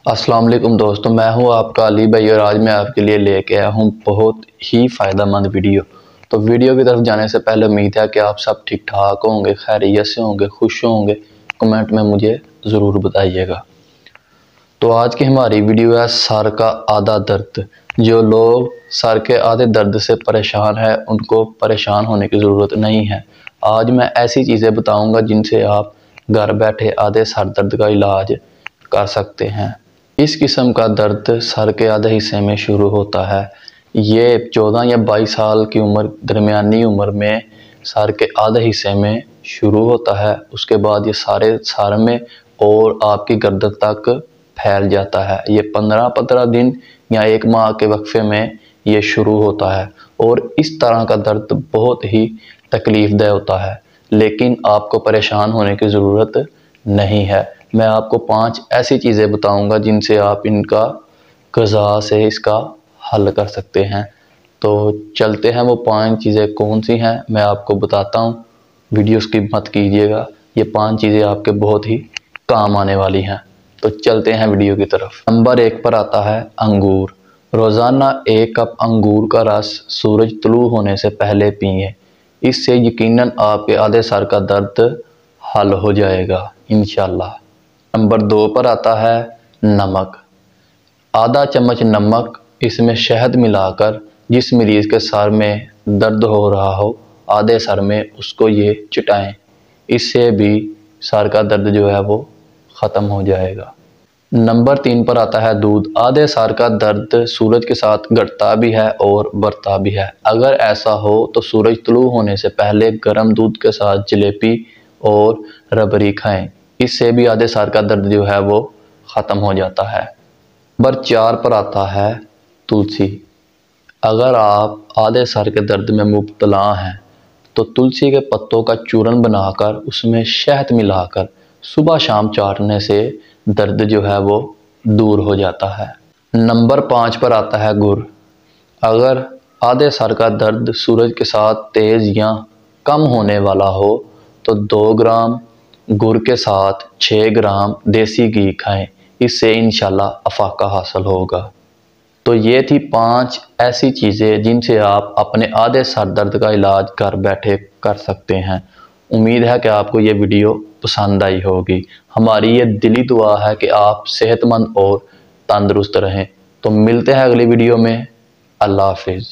अस्सलाम वालेकुम दोस्तों, मैं हूं आपका अली भाई और आज मैं आपके लिए लेके आया हूं बहुत ही फ़ायदा मंद वीडियो। तो वीडियो की तरफ जाने से पहले उम्मीद है कि आप सब ठीक ठाक होंगे, खैरियत से होंगे, खुश होंगे। कमेंट में मुझे ज़रूर बताइएगा। तो आज की हमारी वीडियो है सर का आधा दर्द। जो लोग सर के आधे दर्द से परेशान हैं उनको परेशान होने की ज़रूरत नहीं है। आज मैं ऐसी चीज़ें बताऊँगा जिनसे आप घर बैठे आधे सर दर्द का इलाज कर सकते हैं। इस किस्म का दर्द सर के आधे हिस्से में शुरू होता है। ये 14 या 22 साल की उम्र, दरमियानी उम्र में सर के आधे हिस्से में शुरू होता है। उसके बाद ये सारे सर में और आपकी गर्दन तक फैल जाता है। ये 15-15 दिन या 1 माह के वक्फे में ये शुरू होता है और इस तरह का दर्द बहुत ही तकलीफ़देह होता है, लेकिन आपको परेशान होने की ज़रूरत नहीं है। मैं आपको 5 ऐसी चीज़ें बताऊंगा जिनसे आप इनका ग़िज़ा से इसका हल कर सकते हैं। तो चलते हैं, वो 5 चीज़ें कौन सी हैं मैं आपको बताता हूँ। वीडियो स्किप मत कीजिएगा, ये 5 चीज़ें आपके बहुत ही काम आने वाली हैं। तो चलते हैं वीडियो की तरफ। नंबर 1 पर आता है अंगूर। रोज़ाना 1 कप अंगूर का रस सूरज तुलू होने से पहले पिएँ। इससे यकीनन आपके आधे सर का दर्द हल हो जाएगा इंशाल्लाह। नंबर 2 पर आता है नमक। आधा चम्मच नमक, इसमें शहद मिलाकर जिस मरीज़ के सर में दर्द हो रहा हो आधे सर में, उसको ये चटाएं। इससे भी सर का दर्द जो है वो ख़त्म हो जाएगा। नंबर 3 पर आता है दूध। आधे सर का दर्द सूरज के साथ घटता भी है और बढ़ता भी है। अगर ऐसा हो तो सूरज तुलू होने से पहले गर्म दूध के साथ जलेबी और रबड़ी खाएं। इससे भी आधे सर का दर्द जो है वो ख़त्म हो जाता है। नंबर 4 पर आता है तुलसी। अगर आप आधे सर के दर्द में मुब्तला हैं तो तुलसी के पत्तों का चूरन बनाकर उसमें शहद मिलाकर सुबह शाम चाटने से दर्द जो है वो दूर हो जाता है। नंबर 5 पर आता है गुड़। अगर आधे सर का दर्द सूरज के साथ तेज़ या कम होने वाला हो तो 2 ग्राम गुड़ के साथ 6 ग्राम देसी घी खाएं। इससे इंशाल्लाह अफाका हासिल होगा। तो ये थी 5 ऐसी चीज़ें जिनसे आप अपने आधे सर दर्द का इलाज घर बैठे कर सकते हैं। उम्मीद है कि आपको ये वीडियो पसंद आई होगी। हमारी ये दिली दुआ है कि आप सेहतमंद और तंदुरुस्त रहें। तो मिलते हैं अगली वीडियो में। अल्लाह हाफिज़।